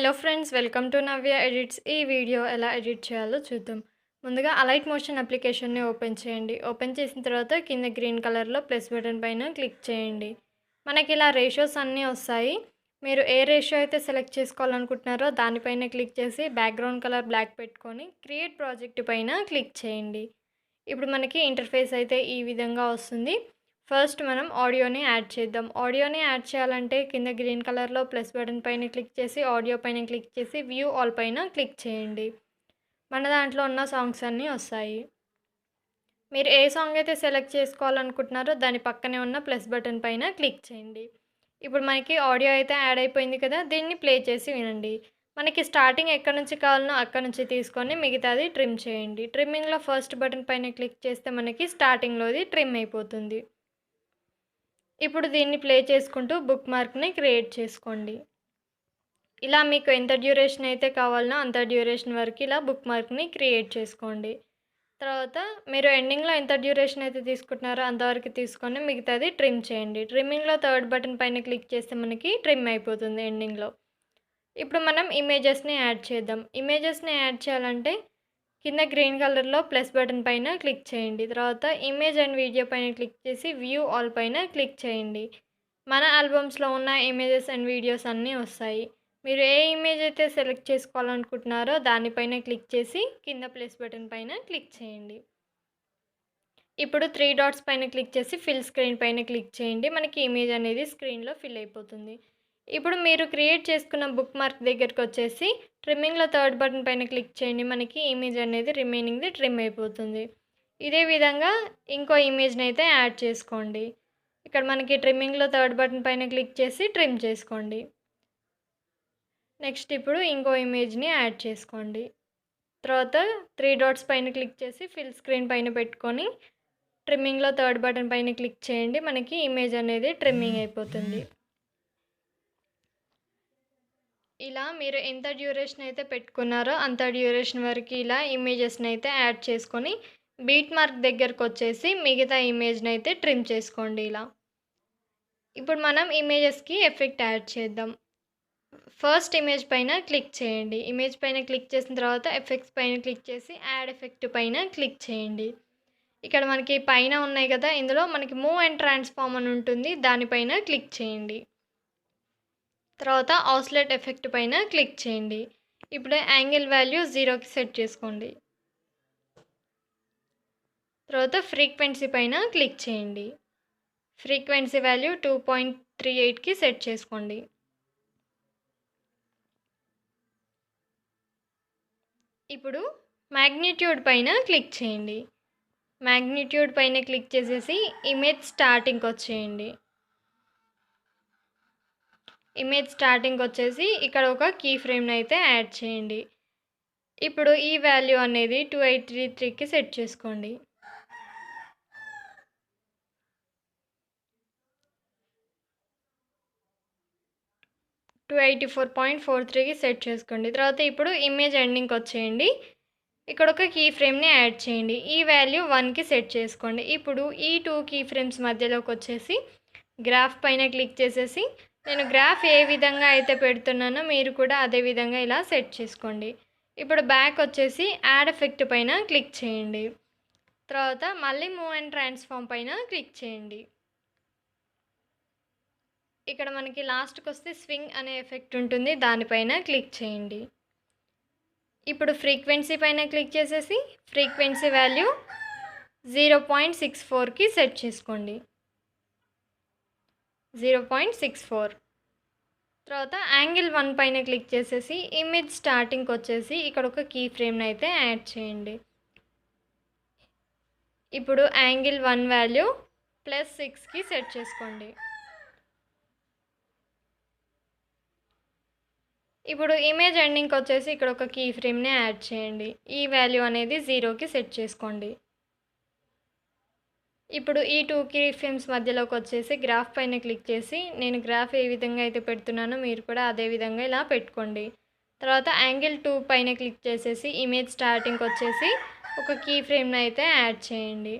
Hello friends, welcome to Navya edits. ఈ video ఎలా edit చేయాలో చూద్దాం. ముందుగా అలైట్ మోషన్ అప్లికేషన్ని ఓపెన్ చేయండి. ఓపెన్ చేసిన తర్వాత కింద గ్రీన్ కలర్లో ప్లస్ బటన్ పైన క్లిక్ చేయండి. మనకి ఇలా రేషియోస్ అన్నీ వస్తాయి. మీరు ఏ రేషియో అయితే సెలెక్ట్ చేసుకోవాలనుకుంటున్నారో దానిపైన క్లిక్ చేసి బ్యాక్గ్రౌండ్ కలర్ బ్లాక్ పెట్టుకొని క్రియేట్ ప్రాజెక్ట్ పైన క్లిక్ చేయండి. ఇప్పుడు మనకి ఇంటర్ఫేస్ అయితే ఈ విధంగా వస్తుంది. ఫస్ట్ మనం ఆడియోని యాడ్ చేద్దాం. ఆడియోని యాడ్ చేయాలంటే కింద గ్రీన్ కలర్లో ప్లస్ బటన్ పైన క్లిక్ చేసి ఆడియో పైన క్లిక్ చేసి వ్యూ ఆల్ పైన క్లిక్ చేయండి. మన దాంట్లో ఉన్న సాంగ్స్ అన్నీ వస్తాయి. మీరు ఏ సాంగ్ అయితే సెలెక్ట్ చేసుకోవాలనుకుంటున్నారో దాని పక్కనే ఉన్న ప్లస్ బటన్ పైన క్లిక్ చేయండి. ఇప్పుడు మనకి ఆడియో అయితే యాడ్ అయిపోయింది కదా, దీన్ని ప్లే చేసి వినండి. మనకి స్టార్టింగ్ ఎక్కడి నుంచి కావాలనో అక్కడ నుంచి తీసుకొని మిగతాది ట్రిమ్ చేయండి. ట్రిమ్మింగ్లో ఫస్ట్ బటన్ పైన క్లిక్ చేస్తే మనకి స్టార్టింగ్లోది ట్రిమ్ అయిపోతుంది. ఇప్పుడు దీన్ని ప్లే చేసుకుంటూ బుక్ మార్క్ని క్రియేట్ చేసుకోండి. ఇలా మీకు ఎంత డ్యూరేషన్ అయితే కావాలనో అంత డ్యూరేషన్ వరకు ఇలా బుక్ మార్క్ని క్రియేట్ చేసుకోండి. తర్వాత మీరు ఎండింగ్లో ఎంత డ్యూరేషన్ అయితే తీసుకుంటున్నారో అంతవరకు తీసుకొని మిగతాది ట్రిమ్ చేయండి. ట్రిమ్మింగ్లో థర్డ్ బటన్ పైన క్లిక్ చేస్తే మనకి ట్రిమ్ అయిపోతుంది ఎండింగ్లో. ఇప్పుడు మనం ఇమేజెస్ని యాడ్ చేద్దాం. ఇమేజెస్ని యాడ్ చేయాలంటే కింద గ్రీన్ కలర్లో ప్లస్ బటన్ పైన క్లిక్ చేయండి. తర్వాత ఇమేజ్ అండ్ వీడియో పైన క్లిక్ చేసి వ్యూ ఆల్ పైన క్లిక్ చేయండి. మన ఆల్బమ్స్లో ఉన్న ఇమేజెస్ అండ్ వీడియోస్ అన్నీ వస్తాయి. మీరు ఏ ఇమేజ్ అయితే సెలెక్ట్ చేసుకోవాలనుకుంటున్నారో దానిపైన క్లిక్ చేసి కింద ప్లస్ బటన్ పైన క్లిక్ చేయండి. ఇప్పుడు 3 డాట్స్ పైన క్లిక్ చేసి ఫిల్ స్క్రీన్ పైన క్లిక్ చేయండి. మనకి ఇమేజ్ అనేది స్క్రీన్లో ఫిల్ అయిపోతుంది. ఇప్పుడు మీరు క్రియేట్ చేసుకున్న బుక్ మార్క్ దగ్గరికి వచ్చేసి ట్రిమ్మింగ్లో థర్డ్ బటన్ పైన క్లిక్ చేయండి. మనకి ఇమేజ్ అనేది రిమైనింగ్ది ట్రిమ్ అయిపోతుంది. ఇదే విధంగా ఇంకో ఇమేజ్ని అయితే యాడ్ చేసుకోండి. ఇక్కడ మనకి ట్రిమ్మింగ్లో థర్డ్ బటన్ పైన క్లిక్ చేసి ట్రిమ్ చేసుకోండి. నెక్స్ట్ ఇప్పుడు ఇంకో ఇమేజ్ని యాడ్ చేసుకోండి. తర్వాత 3 డాట్స్ పైన క్లిక్ చేసి ఫిల్ స్క్రీన్ పైన పెట్టుకొని ట్రిమ్మింగ్లో థర్డ్ బటన్ పైన క్లిక్ చేయండి. మనకి ఇమేజ్ అనేది ట్రిమ్మింగ్ అయిపోతుంది. ఇలా మీరు ఎంత డ్యూరేషన్ అయితే పెట్టుకున్నారో అంత డ్యూరేషన్ వరకు ఇలా ఇమేజెస్ని అయితే యాడ్ చేసుకొని బీట్ మార్క్ దగ్గరకు వచ్చేసి మిగతా ఇమేజ్ని అయితే ట్రిమ్ చేసుకోండి ఇలా. ఇప్పుడు మనం ఇమేజెస్కి ఎఫెక్ట్ యాడ్ చేద్దాం. ఫస్ట్ ఇమేజ్ పైన క్లిక్ చేయండి. ఇమేజ్ పైన క్లిక్ చేసిన తర్వాత ఎఫెక్ట్స్ పైన క్లిక్ చేసి యాడ్ ఎఫెక్ట్ పైన క్లిక్ చేయండి. ఇక్కడ మనకి పైన ఉన్నాయి కదా, ఇందులో మనకి మూవ్ అండ్ ట్రాన్స్ఫార్మ్ అని ఉంటుంది, దానిపైన క్లిక్ చేయండి. తర్వాత ఆస్లేట్ ఎఫెక్ట్ పైన క్లిక్ చేయండి. ఇప్పుడు యాంగిల్ వాల్యూ 0కి సెట్ చేసుకోండి. తర్వాత ఫ్రీక్వెన్సీ పైన క్లిక్ చేయండి. ఫ్రీక్వెన్సీ వాల్యూ 2.38కి సెట్ చేసుకోండి. ఇప్పుడు మ్యాగ్నిట్యూడ్ పైన క్లిక్ చేయండి. మ్యాగ్నిట్యూడ్ పైన క్లిక్ చేసేసి ఇమేజ్ స్టార్టింగ్కి వచ్చేయండి. ఇమేజ్ స్టార్టింగ్ వచ్చేసి ఇక్కడ ఒక కీ ఫ్రేమ్ని అయితే యాడ్ చేయండి. ఇప్పుడు ఈ వాల్యూ అనేది 2833కి సెట్ చేసుకోండి. టూ 284.43కి సెట్ చేసుకోండి. తర్వాత ఇప్పుడు ఇమేజ్ ఎండింగ్కి వచ్చేయండి. ఇక్కడ ఒక కీ ఫ్రేమ్ని యాడ్ చేయండి. ఈ వాల్యూ 1కి సెట్ చేసుకోండి. ఇప్పుడు ఈ 2 కీ ఫ్రేమ్స్ మధ్యలోకి వచ్చేసి గ్రాఫ్ పైన క్లిక్ చేసేసి నేను గ్రాఫ్ ఏ విధంగా అయితే పెడుతున్నానో మీరు కూడా అదే విధంగా ఇలా సెట్ చేసుకోండి. ఇప్పుడు బ్యాక్ వచ్చేసి యాడ్ ఎఫెక్ట్ పైన క్లిక్ చేయండి. తర్వాత మళ్ళీ మూవ్ అండ్ ట్రాన్స్ఫార్మ్ పైన క్లిక్ చేయండి. ఇక్కడ మనకి లాస్ట్కి వస్తే స్వింగ్ అనే ఎఫెక్ట్ ఉంటుంది, దానిపైన క్లిక్ చేయండి. ఇప్పుడు ఫ్రీక్వెన్సీ పైన క్లిక్ చేసేసి ఫ్రీక్వెన్సీ వాల్యూ 0.64కి సెట్ చేసుకోండి. 0.64. తర్వాత యాంగిల్ 1 పైన క్లిక్ చేసేసి ఇమేజ్ స్టార్టింగ్కి వచ్చేసి ఇక్కడ ఒక కీ ఫ్రేమ్ని అయితే యాడ్ చేయండి. ఇప్పుడు యాంగిల్ 1 వాల్యూ +6కి సెట్ చేసుకోండి. ఇప్పుడు ఇమేజ్ ఎండింగ్కి వచ్చేసి ఇక్కడ ఒక కీ ఫ్రేమ్ని యాడ్ చేయండి. ఈ వాల్యూ అనేది 0కి సెట్ చేసుకోండి. ఇప్పుడు ఈ 2 కీ ఫ్రేమ్స్ మధ్యలోకి వచ్చేసి గ్రాఫ్ పైన క్లిక్ చేసి నేను గ్రాఫ్ ఏ విధంగా అయితే పెడుతున్నానో మీరు కూడా అదే విధంగా ఇలా పెట్టుకోండి. తర్వాత యాంగిల్ 2 పైన క్లిక్ చేసేసి ఇమేజ్ స్టార్టింగ్కి వచ్చేసి ఒక కీ ఫ్రేమ్ని అయితే యాడ్ చేయండి.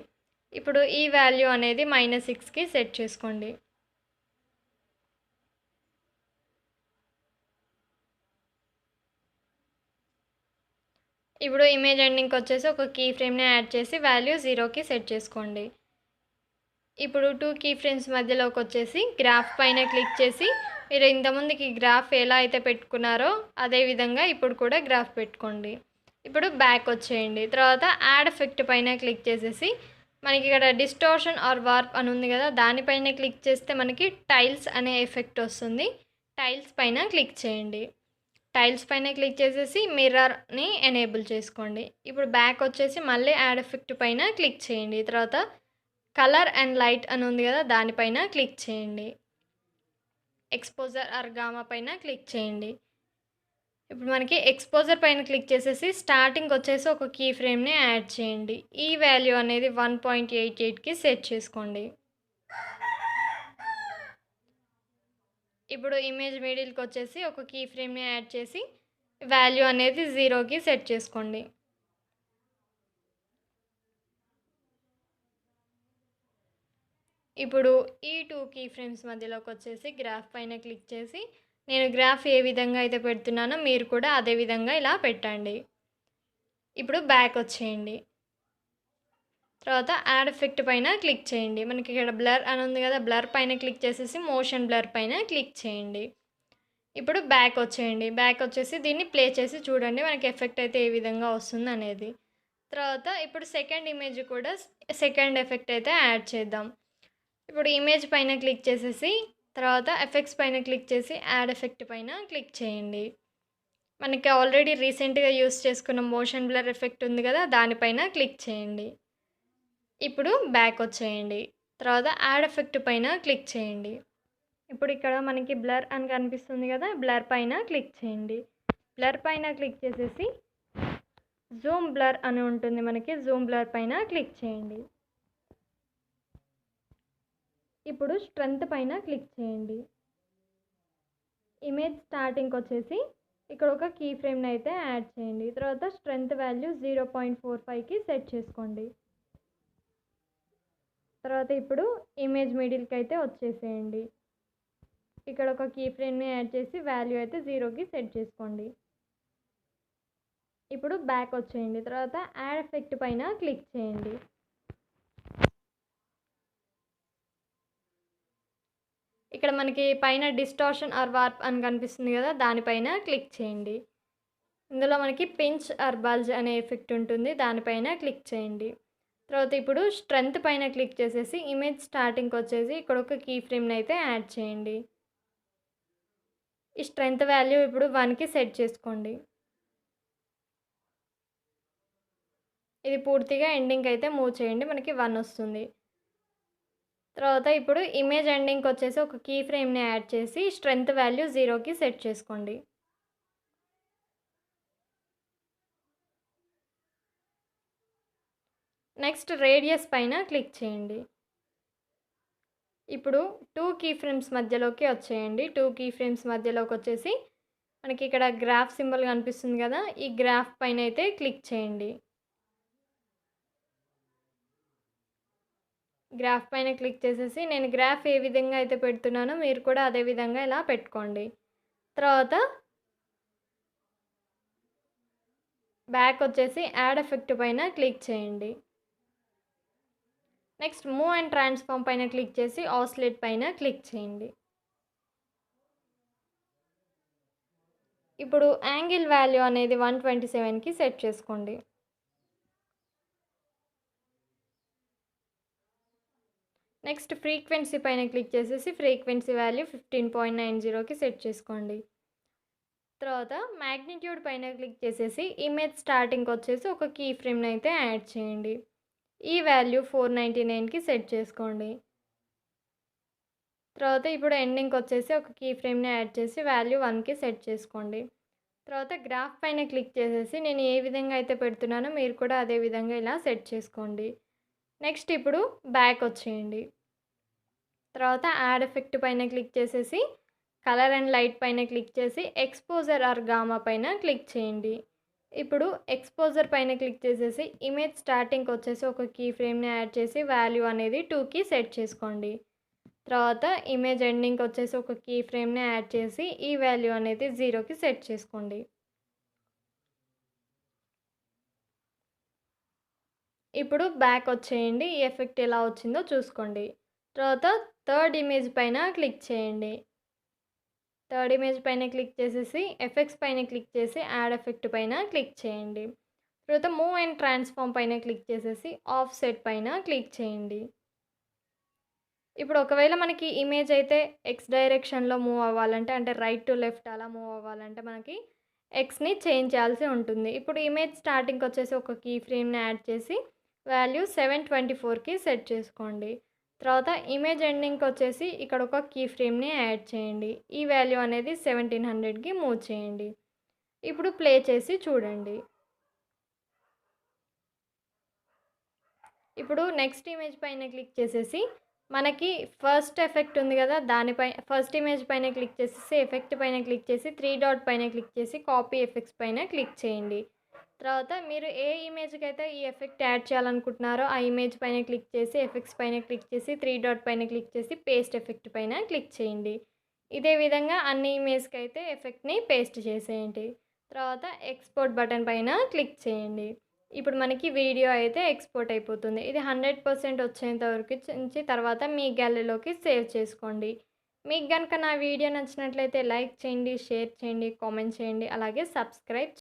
ఇప్పుడు ఈ వాల్యూ అనేది -6కి సెట్ చేసుకోండి. ఇప్పుడు ఇమేజ్ ఎండింగ్‌కి వచ్చేసి ఒక కీ ఫ్రేమ్‌ని యాడ్ చేసి వాల్యూ 0కి సెట్ చేసుకోండి. ఇప్పుడు 2 కీ ఫ్రేమ్స్ మధ్యలోకొచ్చేసి గ్రాఫ్ పైన క్లిక్ చేసి మీరు ఇంతకుముందుకి గ్రాఫ్ ఎలా అయితే పెట్టుకున్నారో అదే విధంగా ఇప్పుడు కూడా గ్రాఫ్ పెట్టుకోండి. ఇప్పుడు బ్యాక్ వచ్చేయండి. తర్వాత యాడ్ ఎఫెక్ట్ పైన క్లిక్ చేసేసి మనకి ఇక్కడ డిస్టార్షన్ ఆర్ వార్ప్ అని ఉంది కదా, దానిపైన క్లిక్ చేస్తే మనకి టైల్స్ అనే ఎఫెక్ట్ వస్తుంది. టైల్స్ పైన క్లిక్ చేయండి. టైల్స్ పైన క్లిక్ చేసేసి మిర్రర్‌ని ఎనేబుల్ చేసుకోండి. ఇప్పుడు బ్యాక్ వచ్చేసి మళ్ళీ యాడ్ ఎఫెక్ట్ పైన క్లిక్ చేయండి. తర్వాత కలర్ అండ్ లైట్ అని ఉంది కదా, దానిపైన క్లిక్ చేయండి. ఎక్స్పోజర్ ఆర్ గామా పైన క్లిక్ చేయండి. ఇప్పుడు మనకి ఎక్స్పోజర్ పైన క్లిక్ చేసేసి స్టార్టింగ్ వచ్చేసి ఒక కీ ఫ్రేమ్‌ని యాడ్ చేయండి. ఈ వాల్యూ అనేది 1.88కి సెట్ చేసుకోండి. ఇప్పుడు ఇమేజ్ మిడిల్‌కి వచ్చేసి ఒక కీ ఫ్రేమ్‌ని యాడ్ చేసి వాల్యూ అనేది 0కి సెట్ చేసుకోండి. ఇప్పుడు ఈ 2 కీ ఫ్రేమ్స్ మధ్యలోకి వచ్చేసి గ్రాఫ్ పైన క్లిక్ చేసి నేను గ్రాఫ్ ఏ విధంగా అయితే పెడుతున్నానో మీరు కూడా అదే విధంగా ఇలా పెట్టండి. ఇప్పుడు బ్యాక్ వచ్చేయండి. తర్వాత యాడ్ ఎఫెక్ట్ పైన క్లిక్ చేయండి. మనకి ఇక్కడ బ్లర్ అని ఉంది కదా, బ్లర్ పైన క్లిక్ చేసేసి మోషన్ బ్లర్ పైన క్లిక్ చేయండి. ఇప్పుడు బ్యాక్ వచ్చేయండి. బ్యాక్ వచ్చేసి దీన్ని ప్లే చేసి చూడండి మనకి ఎఫెక్ట్ అయితే ఏ విధంగా వస్తుంది అనేది. తర్వాత ఇప్పుడు సెకండ్ ఇమేజ్ కూడా సెకండ్ ఎఫెక్ట్ అయితే యాడ్ చేద్దాం. ఇప్పుడు ఇమేజ్ పైన క్లిక్ చేసేసి తర్వాత ఎఫెక్ట్స్ పైన క్లిక్ చేసి యాడ్ ఎఫెక్ట్ పైన క్లిక్ చేయండి. మనకి ఆల్రెడీ రీసెంట్గా యూస్ చేసుకున్న మోషన్ బ్లర్ ఎఫెక్ట్ ఉంది కదా, దానిపైన క్లిక్ చేయండి. ఇప్పుడు బ్యాక్ వచ్చేయండి. తర్వాత యాడ్ ఎఫెక్ట్ పైన క్లిక్ చేయండి. ఇప్పుడు ఇక్కడ మనకి బ్లర్ అని కనిపిస్తుంది కదా, బ్లర్ పైన క్లిక్ చేయండి. బ్లర్ పైన క్లిక్ చేసేసి జూమ్ బ్లర్ అని ఉంటుంది మనకి, జూమ్ బ్లర్ పైన క్లిక్ చేయండి. ఇప్పుడు స్ట్రెంత్ పైన క్లిక్ చేయండి. ఇమేజ్ స్టార్టింగ్కి వచ్చేసి ఇక్కడ ఒక కీ ఫ్రేమ్ని అయితే యాడ్ చేయండి. తర్వాత స్ట్రెంత్ వాల్యూ 0.45కి సెట్ చేసుకోండి. తర్వాత ఇప్పుడు ఇమేజ్ మిడిల్కి అయితే వచ్చేసేయండి. ఇక్కడ ఒక కీ ఫ్రేమ్ని యాడ్ చేసి వాల్యూ అయితే 0కి సెట్ చేసుకోండి. ఇప్పుడు బ్యాక్ వచ్చేయండి. తర్వాత యాడ్ ఎఫెక్ట్ పైన క్లిక్ చేయండి. ఇక్కడ మనకి పైన డిస్టార్షన్ ఆర్ వార్ప్ అని కనిపిస్తుంది కదా, దానిపైన క్లిక్ చేయండి. ఇందులో మనకి పించ్ ఆర్ బల్జ్ అనే ఎఫెక్ట్ ఉంటుంది, దానిపైన క్లిక్ చేయండి. తర్వాత ఇప్పుడు స్ట్రెంత్ పైన క్లిక్ చేసేసి ఇమేజ్ స్టార్టింగ్కి వచ్చేసి ఇక్కడ ఒక కీ ఫ్రేమ్ని అయితే యాడ్ చేయండి. ఈ స్ట్రెంత్ వాల్యూ ఇప్పుడు 1కి సెట్ చేసుకోండి. ఇది పూర్తిగా ఎండింగ్కి అయితే మూవ్ చేయండి, మనకి 1 వస్తుంది. తర్వాత ఇప్పుడు ఇమేజ్ ఎండింగ్కి వచ్చేసి ఒక కీ ఫ్రేమ్ని యాడ్ చేసి స్ట్రెంత్ వాల్యూ 0కి సెట్ చేసుకోండి. నెక్స్ట్ రేడియస్ పైన క్లిక్ చేయండి. ఇప్పుడు 2 కీ ఫ్రేమ్స్ మధ్యలోకి వచ్చేయండి. 2 కీ ఫ్రేమ్స్ మధ్యలోకి వచ్చేసి మనకి ఇక్కడ గ్రాఫ్ సింబల్ కనిపిస్తుంది కదా, ఈ గ్రాఫ్ పైన అయితే క్లిక్ చేయండి. గ్రాఫ్ పైన క్లిక్ చేసేసి నేను గ్రాఫ్ ఏ విధంగా అయితే పెడుతున్నానో మీరు కూడా అదే విధంగా ఇలా పెట్టుకోండి. తర్వాత బ్యాక్ వచ్చేసి యాడ్ ఎఫెక్ట్ పైన క్లిక్ చేయండి. నెక్స్ట్ మూవ్ అండ్ ట్రాన్స్ఫార్మ్ పైన క్లిక్ చేసి ఆసిలేట్ పైన క్లిక్ చేయండి. ఇప్పుడు యాంగిల్ వాల్యూ అనేది 127కి సెట్ చేసుకోండి. నెక్స్ట్ ఫ్రీక్వెన్సీ పైన క్లిక్ చేసేసి ఫ్రీక్వెన్సీ వాల్యూ 15.90కి సెట్ చేసుకోండి. తర్వాత మ్యాగ్నిట్యూడ్ పైన క్లిక్ చేసేసి ఇమేజ్ స్టార్టింగ్కి వచ్చేసి ఒక కీ ఫ్రేమ్ని అయితే యాడ్ చేయండి. ఈ వాల్యూ 499కి సెట్ చేసుకోండి. తర్వాత ఇప్పుడు ఎండింగ్కి వచ్చేసి ఒక కీ ఫ్రేమ్ని యాడ్ చేసి వాల్యూ 1కి సెట్ చేసుకోండి. తర్వాత గ్రాఫ్ పైన క్లిక్ చేసేసి నేను ఏ విధంగా అయితే పెడుతున్నానో మీరు కూడా అదే విధంగా ఇలా సెట్ చేసుకోండి. నెక్స్ట్ ఇప్పుడు బ్యాక్ వచ్చేయండి. తర్వాత యాడ్ ఎఫెక్ట్ పైన క్లిక్ చేసేసి కలర్ అండ్ లైట్ పైన క్లిక్ చేసి ఎక్స్పోజర్ ఆర్ గామా పైన క్లిక్ చేయండి. ఇప్పుడు ఎక్స్పోజర్ పైన క్లిక్ చేసేసి ఇమేజ్ స్టార్టింగ్కి వచ్చేసి ఒక కీ ఫ్రేమ్ని యాడ్ చేసి వాల్యూ అనేది 2కి సెట్ చేసుకోండి. తర్వాత ఇమేజ్ ఎండింగ్కి వచ్చేసి ఒక కీ ఫ్రేమ్ని యాడ్ చేసి ఈ వాల్యూ అనేది 0కి సెట్ చేసుకోండి. ఇప్పుడు బ్యాక్ వచ్చేయండి. ఈ ఎఫెక్ట్ ఎలా వచ్చిందో చూసుకోండి. తర్వాత థర్డ్ ఇమేజ్ పైన క్లిక్ చేయండి. థర్డ్ ఇమేజ్ పైన క్లిక్ చేసేసి ఎఫెక్ట్స్ పైన క్లిక్ చేసి యాడ్ ఎఫెక్ట్ పైన క్లిక్ చేయండి. తర్వాత మూవ్ అండ్ ట్రాన్స్ఫార్మ్ పైన క్లిక్ చేసేసి ఆఫ్సెట్ పైన క్లిక్ చేయండి. ఇప్పుడు ఒకవేళ మనకి ఇమేజ్ అయితే ఎక్స్ డైరెక్షన్‌లో మూవ్ అవ్వాలంటే అంటే రైట్ టు లెఫ్ట్ అలా మూవ్ అవ్వాలంటే మనకి ఎక్స్‌ని చేంజ్ చేయాల్సి ఉంటుంది. ఇప్పుడు ఇమేజ్ స్టార్టింగ్‌కి వచ్చేసి ఒక కీ ఫ్రేమ్‌ని యాడ్ చేసి వాల్యూ 724కి సెట్ చేసుకోండి. తర్వాత ఇమేజ్ ఎండింగ్‌కి వచ్చేసి ఇక్కడ ఒక కీ ఫ్రేమ్‌ని యాడ్ చేయండి. ఈ వాల్యూ అనేది 1700కి మూవ్ చేయండి. ఇప్పుడు ప్లే చేసి చూడండి. ఇప్పుడు నెక్స్ట్ ఇమేజ్ పైన క్లిక్ చేసేసి మనకి ఫస్ట్ ఎఫెక్ట్ ఉంది కదా! ఫస్ట్ ఇమేజ్ పైన క్లిక్ చేసేసి ఎఫెక్ట్ పైన క్లిక్ చేసి 3 డాట్ పైన క్లిక్ చేసి కాపీ ఎఫెక్ట్స్ పైన క్లిక్ చేయండి. తర్వాత మీరు ఏ ఇమేజ్‌కైతే ఈ ఎఫెక్ట్ యాడ్ చేయాలనుకుంటున్నారో ఆ ఇమేజ్ పైన క్లిక్ చేసి ఎఫెక్ట్స్ పైన క్లిక్ చేసి 3 డాట్ పైన క్లిక్ చేసి పేస్ట్ ఎఫెక్ట్ పైన క్లిక్ చేయండి. ఇదే విధంగా అన్ని ఇమేజ్‌కి అయితే ఎఫెక్ట్‌ని పేస్ట్ చేసేయండి. తర్వాత ఎక్స్‌పోర్ట్ బటన్ పైన క్లిక్ చేయండి. ఇప్పుడు మనకి వీడియో అయితే ఎక్స్‌పోర్ట్ అయిపోతుంది. ఇది 100% వచ్చేంత వరకు ఉంచి తర్వాత మీ గ్యాలరీలోకి సేవ్ చేసుకోండి. మీకు గనుక నా వీడియో నచ్చినట్లయితే లైక్ చేయండి, షేర్ చేయండి, కామెంట్ చేయండి. అలాగే సబ్స్క్రైబ్